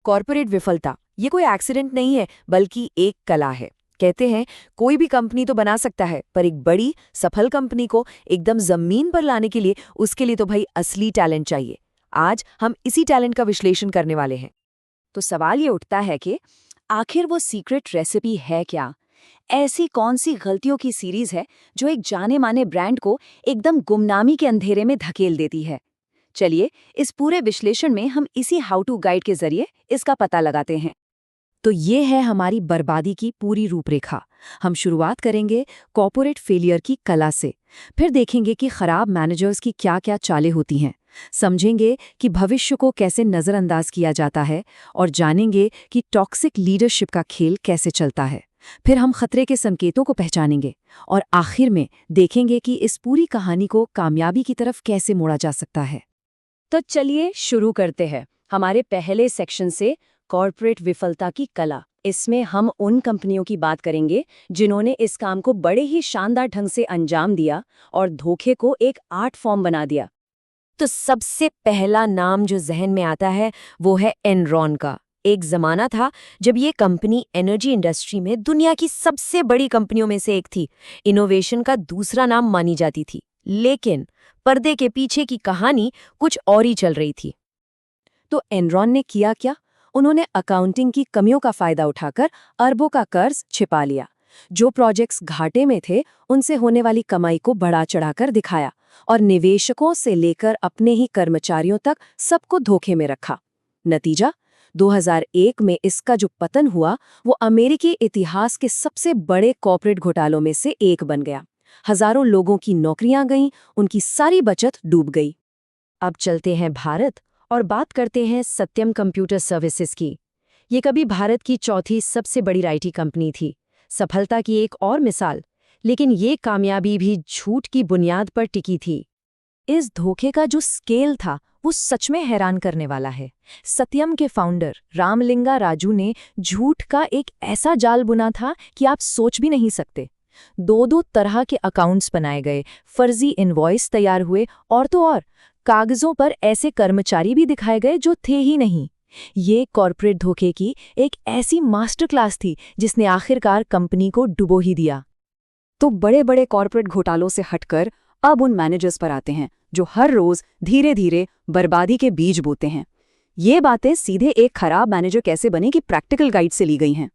Corporate विफलता ये कोई एक्सीडेंट नहीं है, बल्कि एक कला है। कहते हैं कोई भी कंपनी तो बना सकता है, पर एक बड़ी सफल कंपनी को एकदम जमीन पर लाने के लिए उसके लिए तो भाई असली टैलेंट चाहिए। आज हम इसी टैलेंट का विश्लेषण करने वाले हैं। तो सवाल ये उठता है कि आखिर वो सीक्रेट रेसिपी है क्या? ऐसी कौन सी गलतियों की सीरीज है जो एक जाने माने ब्रांड को एकदम गुमनामी के अंधेरे में धकेल देती है? चलिए, इस पूरे विश्लेषण में हम इसी हाउ टू गाइड के जरिए इसका पता लगाते हैं। तो ये है हमारी बर्बादी की पूरी रूपरेखा। हम शुरुआत करेंगे कॉर्पोरेट फेलियर की कला से, फिर देखेंगे कि खराब मैनेजर्स की क्या-क्या चालें होती हैं, समझेंगे कि भविष्य को कैसे नज़रअंदाज किया जाता है और जानेंगे कि टॉक्सिक लीडरशिप का खेल कैसे चलता है। फिर हम खतरे के संकेतों को पहचानेंगे और आखिर में देखेंगे कि इस पूरी कहानी को कामयाबी की तरफ कैसे मोड़ा जा सकता है। तो चलिए शुरू करते हैं हमारे पहले सेक्शन से, कॉर्पोरेट विफलता की कला। इसमें हम उन कंपनियों की बात करेंगे जिन्होंने इस काम को बड़े ही शानदार ढंग से अंजाम दिया और धोखे को एक आर्ट फॉर्म बना दिया। तो सबसे पहला नाम जो जहन में आता है वो है एनरॉन का। एक जमाना था जब ये कंपनी एनर्जी इंडस्ट्री में दुनिया की सबसे बड़ी कंपनियों में से एक थी, इनोवेशन का दूसरा नाम मानी जाती थी। लेकिन पर्दे के पीछे की कहानी कुछ और ही चल रही थी। तो एनरॉन ने किया क्या? उन्होंने अकाउंटिंग की कमियों का फायदा उठाकर अरबों का कर्ज छिपा लिया। जो प्रोजेक्ट्स घाटे में थे उनसे होने वाली कमाई को बढ़ा चढ़ाकर दिखाया और निवेशकों से लेकर अपने ही कर्मचारियों तक सबको धोखे में रखा। नतीजा 2001 में इसका जो पतन हुआ वो अमेरिकी इतिहास के सबसे बड़े कॉर्पोरेट घोटालों में से एक बन गया। हजारों लोगों की नौकरियां गईं, उनकी सारी बचत डूब गई। अब चलते हैं भारत और बात करते हैं सत्यम कंप्यूटर सर्विसेज की। ये कभी भारत की चौथी सबसे बड़ी आईटी कंपनी थी, सफलता की एक और मिसाल। लेकिन ये कामयाबी भी झूठ की बुनियाद पर टिकी थी। इस धोखे का जो स्केल था वो सच में हैरान करने वाला है। सत्यम के फाउंडर रामलिंगा राजू ने झूठ का एक ऐसा जाल बुना था कि आप सोच भी नहीं सकते। दो तरह के अकाउंट्स बनाए गए, फर्जी इनवॉइस तैयार हुए और तो और कागजों पर ऐसे कर्मचारी भी दिखाए गए जो थे ही नहीं। ये कॉर्पोरेट धोखे की एक ऐसी मास्टर क्लास थी जिसने आखिरकार कंपनी को डुबो ही दिया। तो बड़े बड़े कॉर्पोरेट घोटालों से हटकर अब उन मैनेजर्स पर आते हैं जो हर रोज धीरे धीरे बर्बादी के बीज बोते हैं। ये बातें सीधे एक खराब मैनेजर कैसे बने की प्रैक्टिकल गाइड से ली गई हैं।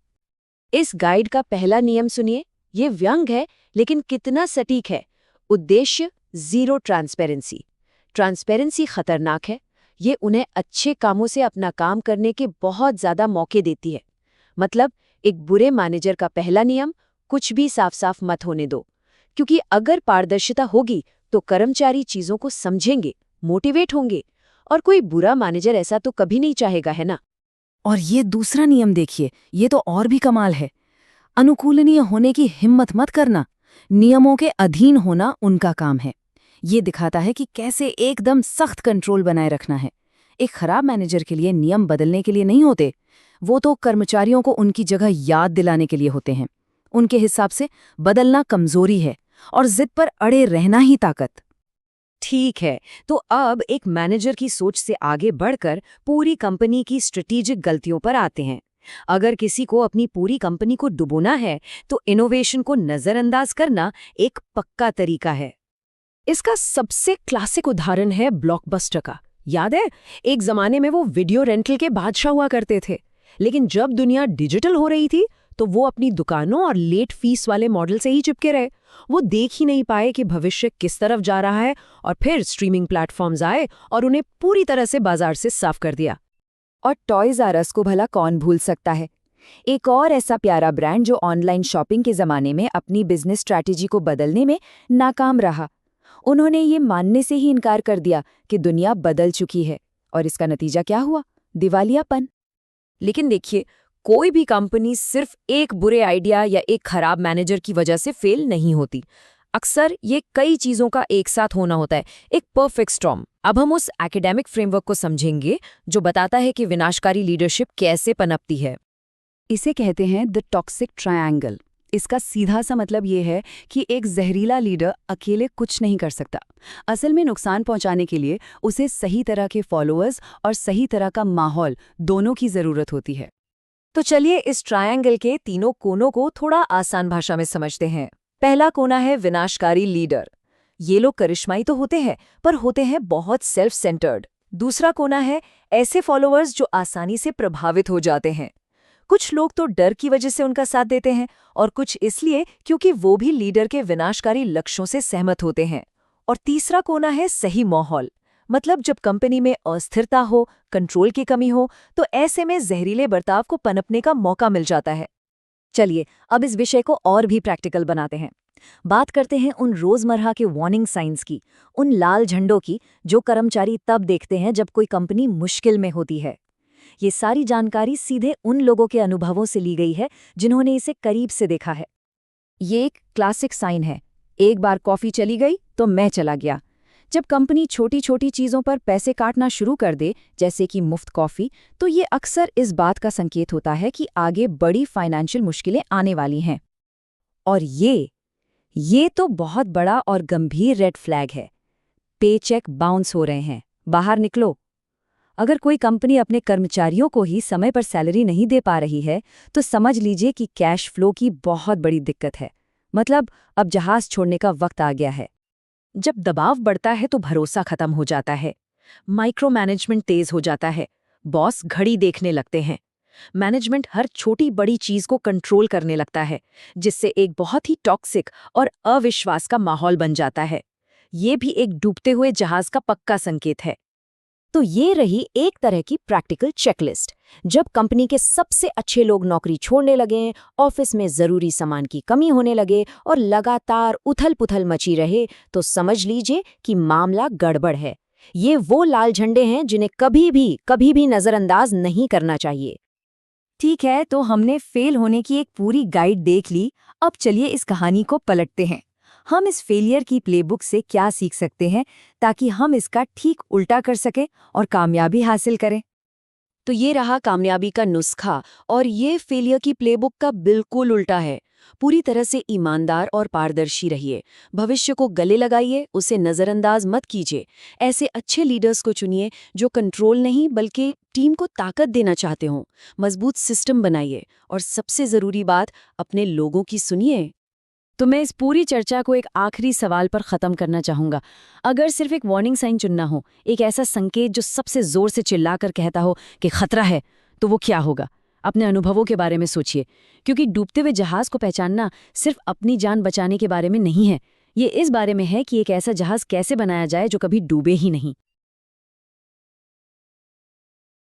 इस गाइड का पहला नियम सुनिए। ये व्यंग है लेकिन कितना सटीक है। उद्देश्य जीरो ट्रांसपेरेंसी। ट्रांसपेरेंसी खतरनाक है। ये उन्हें अच्छे कामों से अपना काम करने के बहुत ज्यादा मौके देती है। मतलब एक बुरे मैनेजर का पहला नियम, कुछ भी साफ साफ मत होने दो, क्योंकि अगर पारदर्शिता होगी तो कर्मचारी चीजों को समझेंगे, मोटिवेट होंगे, और कोई बुरा मैनेजर ऐसा तो कभी नहीं चाहेगा, है ना। और ये दूसरा नियम देखिए, ये तो और भी कमाल है। अनुकूलनीय होने की हिम्मत मत करना, नियमों के अधीन होना उनका काम है। ये दिखाता है कि कैसे एकदम सख्त कंट्रोल बनाए रखना है। एक खराब मैनेजर के लिए नियम बदलने के लिए नहीं होते, वो तो कर्मचारियों को उनकी जगह याद दिलाने के लिए होते हैं। उनके हिसाब से बदलना कमजोरी है और जिद पर अड़े रहना ही ताकत। ठीक है, तो अब एक मैनेजर की सोच से आगे बढ़कर पूरी कंपनी की स्ट्रेटेजिक गलतियों पर आते हैं। अगर किसी को अपनी पूरी कंपनी को डुबोना है तो इनोवेशन को नजरअंदाज करना एक पक्का तरीका है। इसका सबसे क्लासिक उदाहरण है ब्लॉकबस्टर का। याद है, एक जमाने में वो वीडियो रेंटल के बादशाह हुआ करते थे। लेकिन जब दुनिया डिजिटल हो रही थी तो वो अपनी दुकानों और लेट फीस वाले मॉडल से ही चिपके रहे। वो देख ही नहीं पाए कि भविष्य किस तरफ जा रहा है, और फिर स्ट्रीमिंग प्लेटफॉर्म्स आए और उन्हें पूरी तरह से बाजार से साफ कर दिया। और टॉयज आर अस को भला कौन भूल सकता है, एक और ऐसा प्यारा ब्रांड जो ऑनलाइन शॉपिंग के जमाने में अपनी बिजनेस स्ट्रैटेजी को बदलने में नाकाम रहा। उन्होंने ये मानने से ही इनकार कर दिया कि दुनिया बदल चुकी है, और इसका नतीजा क्या हुआ? दिवालियापन। लेकिन देखिए, कोई भी कंपनी सिर्फ एक बुरे आइडिया या एक खराब मैनेजर की वजह से फेल नहीं होती। अक्सर ये कई चीजों का एक साथ होना होता है, एक परफेक्ट स्टॉर्म। अब हम उस एकेडमिक फ्रेमवर्क को समझेंगे जो बताता है कि विनाशकारी लीडरशिप कैसे पनपती है। इसे कहते हैं द टॉक्सिक ट्रायंगल। इसका सीधा सा मतलब ये है कि एक जहरीला लीडर अकेले कुछ नहीं कर सकता। असल में नुकसान पहुंचाने के लिए उसे सही तरह के फॉलोअर्स और सही तरह का माहौल दोनों की जरूरत होती है। तो चलिए इस ट्रायंगल के तीनों कोनों को थोड़ा आसान भाषा में समझते हैं। पहला कोना है विनाशकारी लीडर। ये लोग करिश्माई तो होते हैं, पर होते हैं बहुत सेल्फ सेंटर्ड। दूसरा कोना है ऐसे फॉलोअर्स जो आसानी से प्रभावित हो जाते हैं। कुछ लोग तो डर की वजह से उनका साथ देते हैं और कुछ इसलिए क्योंकि वो भी लीडर के विनाशकारी लक्ष्यों से सहमत होते हैं। और तीसरा कोना है सही माहौल। मतलब जब कंपनी में अस्थिरता हो, कंट्रोल की कमी हो, तो ऐसे में जहरीले बर्ताव को पनपने का मौका मिल जाता है। चलिए अब इस विषय को और भी प्रैक्टिकल बनाते हैं। बात करते हैं उन रोजमर्रा के वार्निंग साइंस की, उन लाल झंडों की जो कर्मचारी तब देखते हैं जब कोई कंपनी मुश्किल में होती है। ये सारी जानकारी सीधे उन लोगों के अनुभवों से ली गई है जिन्होंने इसे करीब से देखा है। ये एक क्लासिक साइन है, एक बार कॉफी चली गई तो मैं चला गया। जब कंपनी छोटी छोटी चीज़ों पर पैसे काटना शुरू कर दे, जैसे कि मुफ्त कॉफ़ी, तो ये अक्सर इस बात का संकेत होता है कि आगे बड़ी फाइनेंशियल मुश्किलें आने वाली हैं। और ये तो बहुत बड़ा और गंभीर रेड फ्लैग है। पे चेक बाउंस हो रहे हैं, बाहर निकलो। अगर कोई कंपनी अपने कर्मचारियों को ही समय पर सैलरी नहीं दे पा रही है, तो समझ लीजिए कि कैश फ्लो की बहुत बड़ी दिक्कत है। मतलब अब जहाज छोड़ने का वक्त आ गया है। जब दबाव बढ़ता है तो भरोसा खत्म हो जाता है, माइक्रो मैनेजमेंट तेज हो जाता है, बॉस घड़ी देखने लगते हैं, मैनेजमेंट हर छोटी बड़ी चीज को कंट्रोल करने लगता है, जिससे एक बहुत ही टॉक्सिक और अविश्वास का माहौल बन जाता है। ये भी एक डूबते हुए जहाज का पक्का संकेत है। तो ये रही एक तरह की प्रैक्टिकल चेकलिस्ट। जब कंपनी के सबसे अच्छे लोग नौकरी छोड़ने लगे, ऑफिस में जरूरी सामान की कमी होने लगे और लगातार उथल-पुथल मची रहे, तो समझ लीजिए कि मामला गड़बड़ है। ये वो लाल झंडे हैं जिन्हें कभी भी नजरअंदाज नहीं करना चाहिए। ठीक है, तो हमने फेल होने की एक पूरी गाइड देख ली। अब चलिए इस कहानी को पलटते हैं। हम इस फेलियर की प्लेबुक से क्या सीख सकते हैं ताकि हम इसका ठीक उल्टा कर सकें और कामयाबी हासिल करें। तो ये रहा कामयाबी का नुस्खा, और ये फेलियर की प्लेबुक का बिल्कुल उल्टा है। पूरी तरह से ईमानदार और पारदर्शी रहिए, भविष्य को गले लगाइए, उसे नज़रअंदाज मत कीजिए। ऐसे अच्छे लीडर्स को चुनिए जो कंट्रोल नहीं बल्कि टीम को ताकत देना चाहते हों। मजबूत सिस्टम बनाइए और सबसे ज़रूरी बात, अपने लोगों की सुनिए। तो मैं इस पूरी चर्चा को एक आखिरी सवाल पर ख़त्म करना चाहूँगा। अगर सिर्फ एक वार्निंग साइन चुनना हो, एक ऐसा संकेत जो सबसे ज़ोर से चिल्लाकर कहता हो कि खतरा है, तो वो क्या होगा? अपने अनुभवों के बारे में सोचिए, क्योंकि डूबते हुए जहाज़ को पहचानना सिर्फ अपनी जान बचाने के बारे में नहीं है। ये इस बारे में है कि एक ऐसा जहाज़ कैसे बनाया जाए जो कभी डूबे ही नहीं।